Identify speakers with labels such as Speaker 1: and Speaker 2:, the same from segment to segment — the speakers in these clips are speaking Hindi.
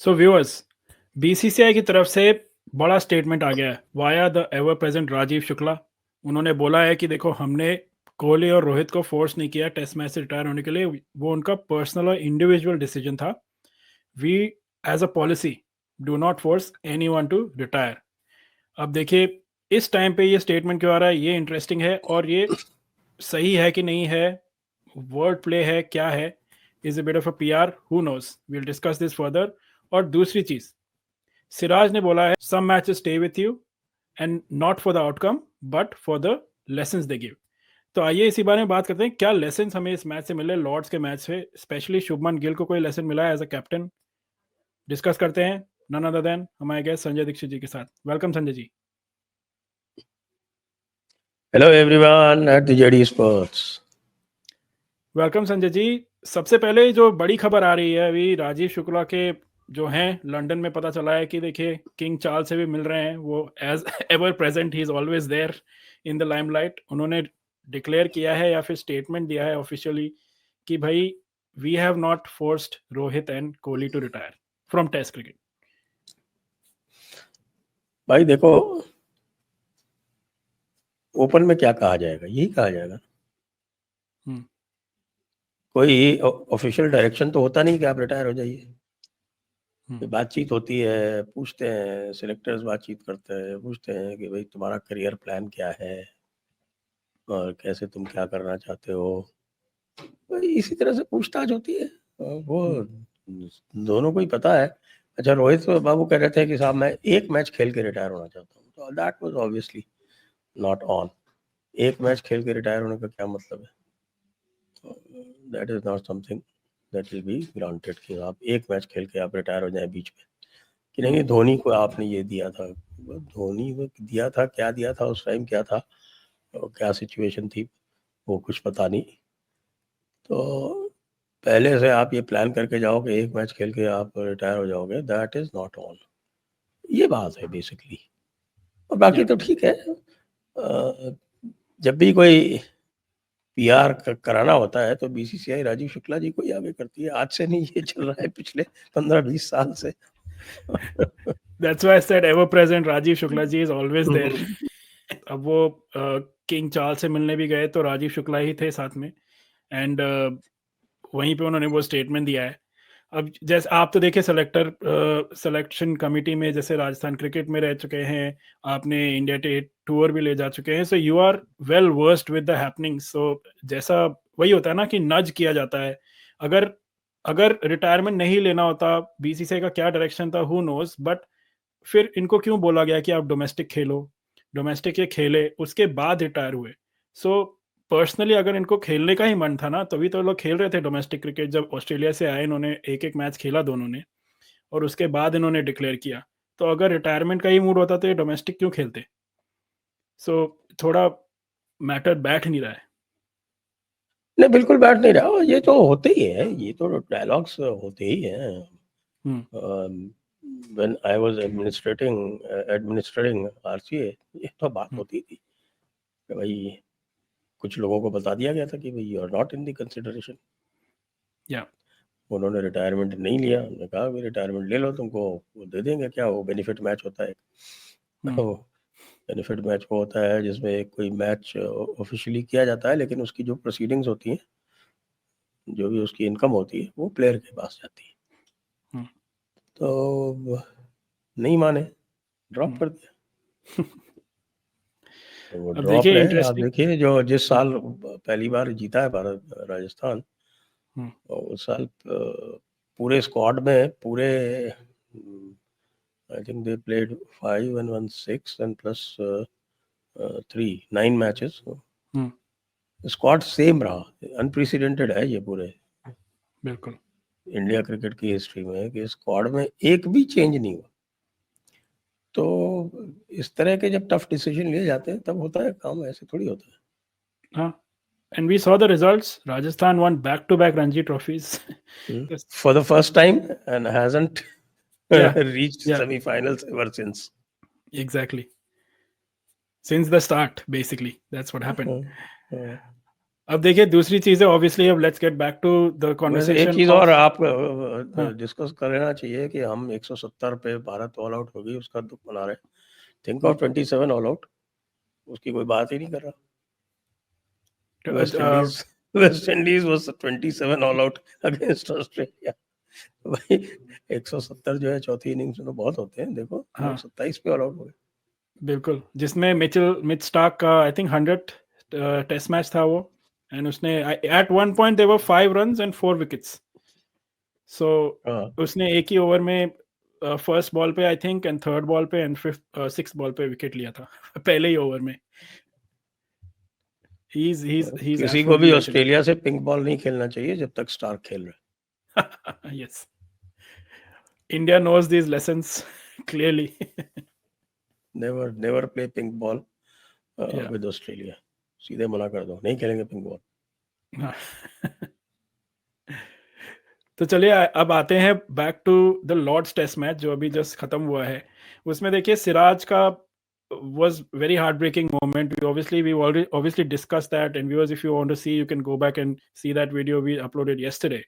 Speaker 1: सो व्यूअर्स, बीसीसीआई की तरफ से बड़ा स्टेटमेंट आ गया है via the ever present Rajeev Shukla. उन्होंने बोला है कि देखो, हमने कोहली और रोहित को फोर्स नहीं किया टेस्ट मैच से रिटायर होने के लिए, वो उनका पर्सनल और इंडिविजुअल डिसीजन था। We as a policy do not force anyone to retire. अब देखिए, इस टाइम पे ये स्टेटमेंट क्यों आ रहा है, ये इंटरेस्टिंग है। और ये सही है कि नहीं है, वर्ड प्ले है, क्या है, is a bit of a P R, who knows, will discuss this further. और दूसरी चीज, सिराज ने बोला है some matches stay with you and not for the outcome but for the lessons they give. तो आइए इसी बारे में बात करते हैं, क्या लेसन्स हमें इस मैच से मिले, लॉर्ड्स के मैच से स्पेशली शुभमन गिल को कोई लेसन मिला है एज अ कैप्टन। डिस्कस करते हैं नन अदर देन हमारे गेस्ट संजय दीक्षित जी के साथ। Welcome Sanjay ji.
Speaker 2: Hello everyone at the JD Sports.
Speaker 1: Welcome Sanjay ji. सबसे पहले जो बड़ी खबर आ रही है अभी, राजीव शुक्ला के जो हैं लंदन में पता चला है कि देखिए किंग चार्ल्स से भी मिल रहे हैं। वो as ever present, he is always there in the limelight. उन्होंने डिक्लेयर किया है या फिर स्टेटमेंट दिया है ऑफिशियली कि भाई, we have not forced Rohit and Kohli to retire from test cricket.
Speaker 2: भाई देखो, ओपन में क्या कहा जाएगा, यही कहा जाएगा।
Speaker 1: हम्म,
Speaker 2: कोई ऑफिशियल डायरेक्शन तो होता नहीं कि आप रिटायर हो जाइए।
Speaker 1: हम्म,
Speaker 2: बातचीत होती है, पूछते हैं, सिलेक्टर्स बातचीत करते हैं, पूछते हैं कि भाई तुम्हारा करियर प्लान क्या है और कैसे तुम क्या करना चाहते हो। भाई इसी तरह से पूछताछ होती है। वो
Speaker 1: हम्म,
Speaker 2: दोनों को ही पता है। अच्छा, रोहित बाबू कह रहे थे कि साहब मैं एक मैच खेल के रिटायर होना चाहता हूँ, तो that was obviously not on. एक मैच खेल के रिटायर होने का क्या मतलब है? That is not something that will be granted कि आप एक मैच खेल के आप रिटायर हो जाए बीच में। कि नहीं, धोनी को आपने ये दिया था, धोनी को दिया था, क्या दिया था उस टाइम, क्या था, और क्या सिचुएशन थी, वो कुछ पता नहीं। तो पहले से आप ये प्लान करके जाओ कि एक मैच खेल के आप रिटायर हो जाओगे, दैट इज नॉट ऑन। ये बात है बेसिकली। और बाकी
Speaker 1: या
Speaker 2: तो ठीक है। जब भी कोई पीआर कराना होता है तो बीसीसीआई राजीव शुक्ला जी को ही आगे करती है। आज से नहीं, ये चल रहा है पिछले 15-20 साल से।
Speaker 1: That's why I said ever present Rajeev Shukla ji is always there. अब वो किंग चार्ल्स से मिलने भी गए तो राजीव शुक्ला ही थे साथ में। एंड वहीं पे उन्होंने वो स्टेटमेंट दिया है। अब जैसे आप तो देखिए, सिलेक्शन कमेटी में जैसे राजस्थान क्रिकेट में रह चुके हैं, आपने इंडिया टूर भी ले जा चुके हैं, so you are well versed with the happening. So जैसा वही होता है ना कि नज किया जाता है। अगर अगर रिटायरमेंट नहीं लेना होता, बीसीसीआई का क्या डायरेक्शन था, हु नोज, बट फिर इनको क्यों बोला गया कि आप डोमेस्टिक खेलो। डोमेस्टिक ये खेले, उसके बाद रिटायर हुए। सो पर्सनली अगर इनको खेलने का ही मन था ना, तभी तो लोग खेल रहे थे डोमेस्टिक क्रिकेट। जब ऑस्ट्रेलिया से आए, इन्होंने एक एक मैच खेला दोनों ने, और उसके बाद इन्होंने डिक्लेयर किया। तो अगर रिटायरमेंट का ही मूड होता तो ये डोमेस्टिक क्यों खेलते। सो थोड़ा मैटर बैठ नहीं रहा है।
Speaker 2: नहीं, बिल्कुल बैठ नहीं रहा। ये तो होते ही है, ये तो डायलॉग्स होते ही हैं।
Speaker 1: Hmm,
Speaker 2: when I was administrating RCA, ये तो बात
Speaker 1: हम्म,
Speaker 2: होती थी कि भाई कुछ लोगों को बता दिया गया था कि भाई you are not in the consideration.
Speaker 1: या
Speaker 2: उन्होंने रिटायरमेंट नहीं लिया। उन्होंने कहा कि रिटायरमेंट ले लो, तुमको वो दे देंगे, क्या वो बेनिफिट मैच होता है।
Speaker 1: हम्म,
Speaker 2: बेनिफिट मैच वो होता है जिसमें एक कोई मैच ऑफिशियली किया जाता है, लेकिन उसकी जो प्रोसीडिंग्स होती हैं, जो भी उसकी इनकम होती है, वो प्लेयर के पास जाती है।
Speaker 1: हम्म,
Speaker 2: तो नहीं माने, ड्रॉप
Speaker 1: हम्म।
Speaker 2: कर दिया। तो वो
Speaker 1: अब
Speaker 2: ड्रॉप
Speaker 1: देखिए
Speaker 2: रहे। आप
Speaker 1: इंटरेस्टिंग।
Speaker 2: देखिए, जो जिस साल पहली बार जीता है भारत, राजस्थान, और उस साल पूरे स्क्वाड में, पूरे I think they played 5 and 1 6 and plus 3 9 matches. Squad same रहा। अनप्रेसिडेंटेड है ये पूरे
Speaker 1: बिल्कुल।
Speaker 2: इंडिया क्रिकेट की हिस्ट्री में कि स्क्वाड में एक भी चेंज नहीं हुआ। तो इस तरह के जब टफ डिसीजन लिए जाते हैं तब होता है काम, ऐसे थोड़ी होता है।
Speaker 1: हाँ, and we saw the results. Rajasthan won back-to-back Ranji trophies. Yes.
Speaker 2: For the first time and hasn't
Speaker 1: Yeah,
Speaker 2: reached
Speaker 1: yeah,
Speaker 2: semi-finals ever since.
Speaker 1: exactly. Since the start, basically, that's what happened.
Speaker 2: Uh, uh,
Speaker 1: अब देखिए दूसरी चीज है, ऑब्वियसली अब let's get back to the
Speaker 2: वैसे एक
Speaker 1: कॉन्वर्सेशन
Speaker 2: चीज
Speaker 1: ऑफ
Speaker 2: और आप
Speaker 1: हाँ
Speaker 2: डिस्कस करना चाहिए कि हम 170 पे भारत ऑल आउट हो गई, उसका दुख मना रहे। थिंक ऑफ 27 ऑल आउट, उसकी कोई बात ही नहीं कर रहा। West Indies was 27 all out against Australia. भाई 170 जो है चौथी इनिंग्स में तो बहुत होते हैं, देखो
Speaker 1: हाँ
Speaker 2: 27 पे ऑल आउट हो गए।
Speaker 1: बिल्कुल, जिसमें मिच स्टार्क का आई थिंक 100 टेस्ट मैच था वो, एंड उसने at one point there were 5 runs and 4 wickets. So
Speaker 2: हाँ
Speaker 1: उसने एक ही ओवर में फर्स्ट बॉल पे I think and third ball पे एंड फिफ्थ सिक्स्थ बॉल पे विकेट लिया था पहले ही ओवर में। ही इज
Speaker 2: किसी को भी
Speaker 1: एब्सोल्युटली लेजेंडरी।
Speaker 2: ऑस्ट्रेलिया से पिंक बॉल नहीं खेलना चाहिए जब तक स्टार्क खेल रहे।
Speaker 1: Yes, India knows these lessons clearly.
Speaker 2: Never play pink ball
Speaker 1: या
Speaker 2: विद ऑस्ट्रेलिया, सीधे मना कर दो, नहीं खेलेंगे पिंक बॉल।
Speaker 1: तो चलिए अब आते हैं back to the Lord's test match जो अभी जस्ट खत्म हुआ है। उसमें देखिए सिराज का was very heartbreaking moment. We already obviously discussed that, and viewers, if you want to see, you can go back and see that video we uploaded yesterday.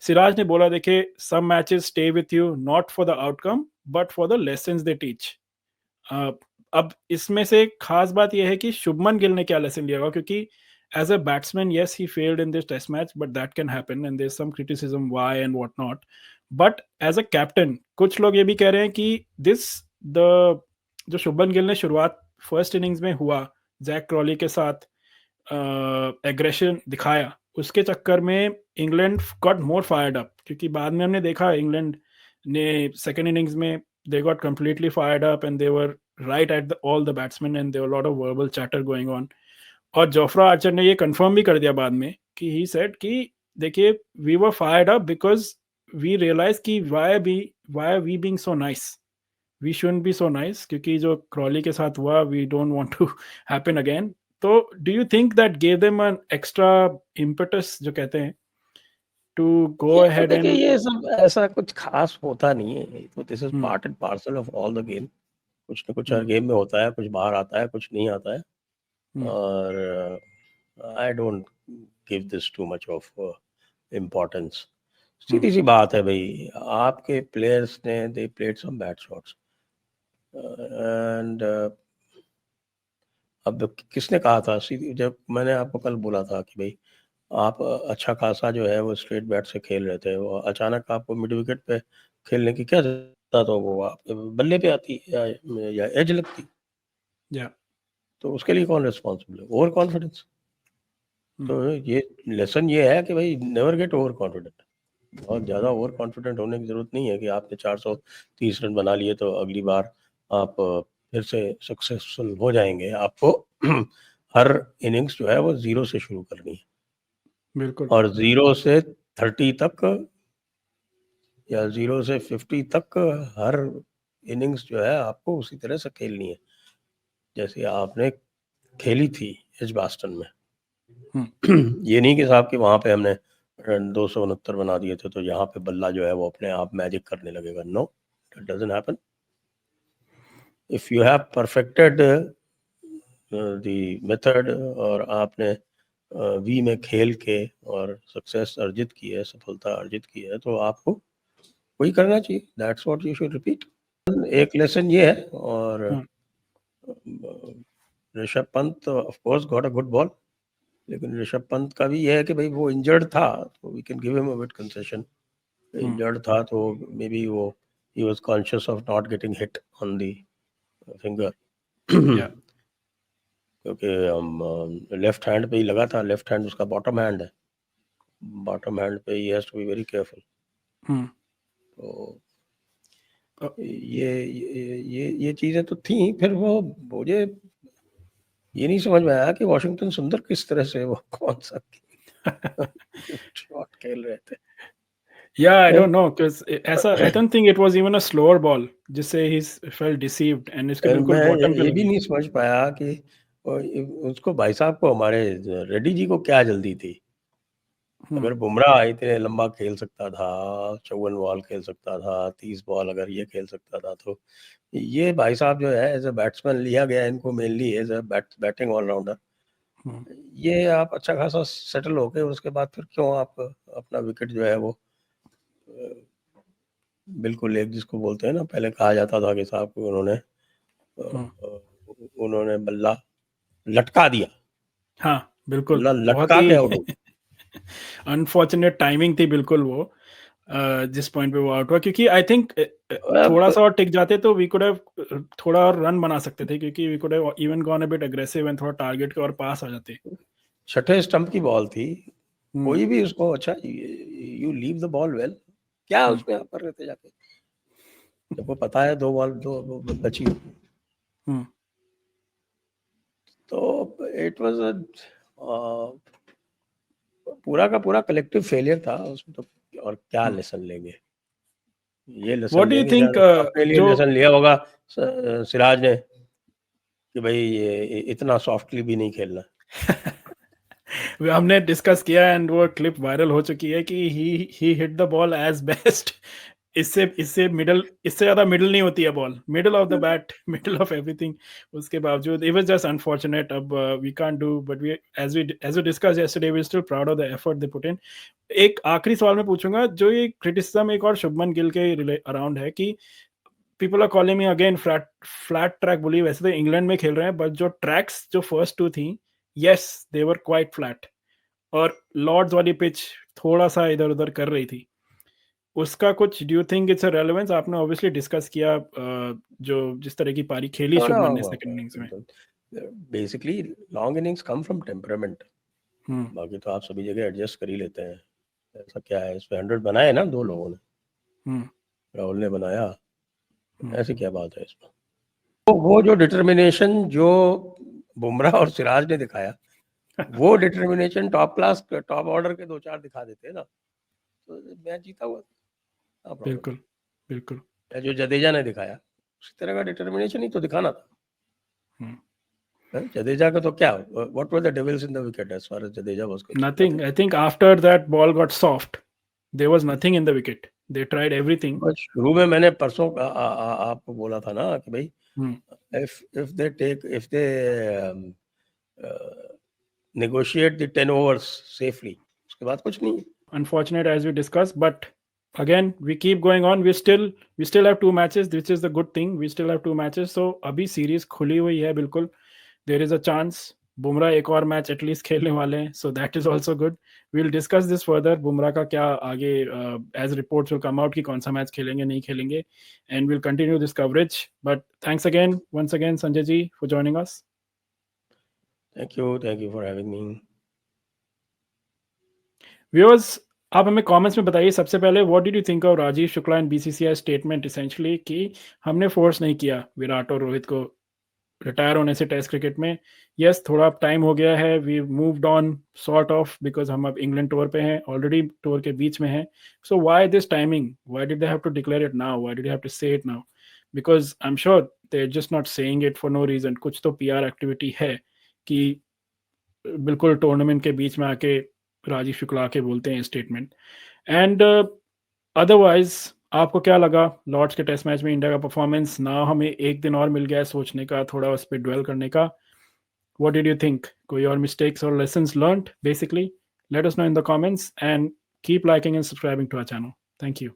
Speaker 1: Siraj ने बोला देखे, some matches stay with you not for the outcome but for the lessons they teach. अब इसमें से खास बात यह है कि शुभमन गिल ने क्या लेसन लिया होगा, क्योंकि as a batsman, yes, he failed in this test match, but that can happen and there's some criticism why and what not. But as a captain, कुछ लोग ये भी कह रहे हैं कि the जो शुभमन गिल ने शुरुआत फर्स्ट इनिंग्स में हुआ जैक क्रॉली के साथ एग्रेशन दिखाया, उसके चक्कर में England got more fired up, क्योंकि बाद में हमने देखा इंग्लैंड ने सेकेंड इनिंग्स में they got completely fired up and they were right at all the batsmen and there were a lot of verbal chatter going on. और जोफ्रा आर्चर ने ये कंफर्म भी कर दिया बाद में कि ही सेड कि देखिए we were fired up because we realise कि why we being so nice, we shouldn't be so nice, क्योंकि जो क्रॉली के साथ हुआ we don't want to happen again. तो do you think that gave them an extra impetus जो कहते हैं to go
Speaker 2: ये तो
Speaker 1: ahead
Speaker 2: देखिए,
Speaker 1: and
Speaker 2: ये सब ऐसा कुछ खास होता नहीं है, तो this is part and parcel of all the game. कुछ ना कुछ हर गेम में होता है, कुछ बाहर आता है, कुछ नहीं आता है। और I don't give this too much of importance. सीधी सी बात है भाई, आपके प्लेयर्स ने they played some bad shots and अब किसने कहा था, सीधी जब मैंने आपको कल बोला था कि भाई आप अच्छा खासा जो है वो स्ट्रेट बैट से खेल रहे थे, वो अचानक आपको मिड विकेट पे खेलने की क्या जरूरत था, तो वो आपके बल्ले पे आती या एज लगती,
Speaker 1: yeah
Speaker 2: तो उसके लिए कौन रिस्पॉन्सिबल है? Over confidence. तो ये लेसन ये है कि भाई नेवर गेट ओवर कॉन्फिडेंट। बहुत ज़्यादा ओवर कॉन्फिडेंट होने की ज़रूरत नहीं है कि आपने 430 रन बना लिए तो अगली बार आप फिर से सक्सेसफुल हो जाएंगे। आपको हर इनिंग्स जो है वो 0 से शुरू करनी है,
Speaker 1: बिल्कुल,
Speaker 2: और 0 से 30 तक या 0 से 50 तक हर इनिंग्स जो है आपको उसी तरह से खेलनी है जैसे आपने खेली थी एजबास्टन में। ये नहीं कि साहब कि वहां पे हमने रन 269 बना दिए थे तो यहाँ पे बल्ला जो है वो अपने आप मैजिक करने लगेगा। No, it doesn't happen. If you have perfected the method और आपने वी में खेल के और सक्सेस अर्जित की है, सफलता अर्जित की है, तो आपको वही करना चाहिए। That's what you should repeat. एक लेसन ये है। और Rishabh Pant of course got a good ball, लेकिन ऋषभ पंत का भी ये है कि भाई वो इंजर्ड था तो we can give him a bit concession. Injured था तो मे बी वो ही was conscious of not getting hit on the finger, क्योंकि लेफ्ट हैंड पे ही लगा था। लेफ्ट हैंड उसका बॉटम हैंड है, बॉटम हैंड पे ही has to be very careful. तो ये चीजें तो थी। फिर वो मुझे ये नहीं समझ में आया कि वॉशिंगटन सुंदर किस तरह से वो कौन सा शॉट खेल रहे थे।
Speaker 1: Yeah, I don't know because ऐसा I don't think it was even a slower ball जिससे he felt deceived and इसके
Speaker 2: फिर
Speaker 1: बिल्कुल
Speaker 2: मैं
Speaker 1: बॉटम पे
Speaker 2: ये भी
Speaker 1: लगी।
Speaker 2: नहीं समझ पाया कि उसको भाई साहब को, हमारे रेड्डी जी को क्या जल्दी थी। अगर बुमराह इतने लंबा खेल सकता था, 54 बॉल खेल सकता था, 30 बॉल अगर ये खेल सकता था, तो ये भाई साहब जो है एज अ बैट्समैन लिया गया इनको mainly as a batting all rounder. ये आप अच्छा खासा सेटल हो गए, उसके बाद फिर क्यों आप अपना विकेट जो है वो बिल्कुल एक जिसको बोलते हैं ना, पहले कहा जाता था कि साहब को उन्होंने बल्ला लटका दिया।
Speaker 1: हाँ बिल्कुल,
Speaker 2: बल्ला
Speaker 1: बहुत
Speaker 2: लटका के
Speaker 1: ही
Speaker 2: आउट हो गया।
Speaker 1: अनफॉर्चुनेट टाइमिंग थी बिल्कुल वो, जिस पॉइंट पे वो आउट हुआ, क्योंकि आई थिंक थोड़ा सा और टिक जाते तो वी कुड हैव थोड़ा और रन बना सकते थे, क्योंकि we could have even gone a bit aggressive and थोड़ा टारगेट के और पास आ जाते।
Speaker 2: छठे स्टंप की बॉल थी, कोई भी उसको अच्छा you leave the ball well, क्या उसमें आप कर रहे थे जाके, जब वो पता है दो बॉल दो बची। तो इट वाज पूरा का पूरा कलेक्टिव फेलियर था उसमें, तो और क्या लेसन लेंगे, ये लेसन
Speaker 1: व्हाट डू यू
Speaker 2: लेंगे
Speaker 1: थिंक,
Speaker 2: अपने लिए
Speaker 1: जो
Speaker 2: लेसन लिया होगा सिराज ने कि भाई ये इतना सॉफ्टली भी नहीं खेलना।
Speaker 1: हमने डिस्कस किया एंड वो क्लिप वायरल हो चुकी है कि he hit the ball as best. इससे ज्यादा मिडल नहीं होती है ball, middle of the bat, middle of everything. उसके बावजूद इट वाज जस्ट अनफॉर्चुनेट। अब we can't do, but we as we discuss yesterday, we still proud of the effort they put in. एक आखिरी सवाल मैं पूछूंगा, जो ये क्रिटिसिज्म एक और शुभमन गिल के अराउंड है कि people are calling me again flat track bully. वैसे तो इंग्लैंड में खेल रहे हैं, बट जो ट्रैक्स जो फर्स्ट टू थी, yes they were quite flat, और लॉर्ड्स वाली पिच थोड़ा सा इधर उधर कर रही थी। उसका कुछ do you think it's a relevance? आपने ऑब्वियसली डिस्कस किया जो जिस तरह की पारी खेली शुभमन ने सेकंड इनिंग्स में।
Speaker 2: Basically long innings come from temperament, बाकी तो आप सभी जगह एडजस्ट कर ही लेते हैं। ऐसा क्या है इसमें, 100 बनाए ना दो लोगों ने, राहुल ने बनाया, ऐसी क्या बात है इसमें। तो वो जो डिटर्मिनेशन जो बुमराह और सिराज ने दिखाया, वो determination top class top order के 2-4 दिखा देते ना, तो मैच जीता हुआ था।
Speaker 1: बिल्कुल बिल्कुल।
Speaker 2: जो जडेजा ने दिखाया, उसी तरह का डिटर्मिनेशन ही तो दिखाना था। जडेजा का तो क्या, what were the devils in the wicket as far as Jadeja was concerned?
Speaker 1: Nothing. I think after that ball got soft, there was nothing in the wicket. They tried everything.
Speaker 2: शुरू में मैंने परसों आपको बोला था ना कि भाई if they negotiate the 10 overs safely, उसके बाद कुछ नहीं।
Speaker 1: Unfortunate as we discussed, but again we keep going on. We still have 2 matches, which is the good thing. We still have 2 matches, so अभी सीरीज खुली हुई है बिल्कुल। There is a chance Bumrah एक और मैच एटलीस्ट खेलने वाले हैं, so that is also good. We'll discuss this further. Bumrah का क्या आगे as reports will come out कि कौन सा मैच खेलेंगे नहीं खेलेंगे, and we'll continue this coverage. But thanks again, once again, Sanjay ji, for joining us.
Speaker 2: Thank you for having me.
Speaker 1: Viewers, आप हमें कमेंट्स में बताइए सबसे पहले, what did you think of Rajeev Shukla and BCCI statement essentially कि हमने फोर्स नहीं किया विराट और रोहित को रिटायर होने से टेस्ट क्रिकेट में। यस थोड़ा टाइम हो गया है, we moved on sort of, because हम अब इंग्लैंड टूर पे हैं, ऑलरेडी टूर के बीच में हैं। So why this timing, why did they have to declare it now, why did they have to say it now? Because I am sure they are just not saying it for no reason. कुछ तो पीआर एक्टिविटी है कि बिल्कुल टूर्नामेंट के बीच में आके राजीव शुक्ला आके बोलते हैं स्टेटमेंट। एंड अदरवाइज आपको क्या लगा लॉर्ड्स के टेस्ट मैच में इंडिया का परफॉर्मेंस? ना हमें एक दिन और मिल गया है सोचने का, थोड़ा उस पर ड्वेल करने का। What did you think? कोई और मिस्टेक्स और lessons learned? Basically let us know in the comments and keep liking and subscribing to our channel. Thank you.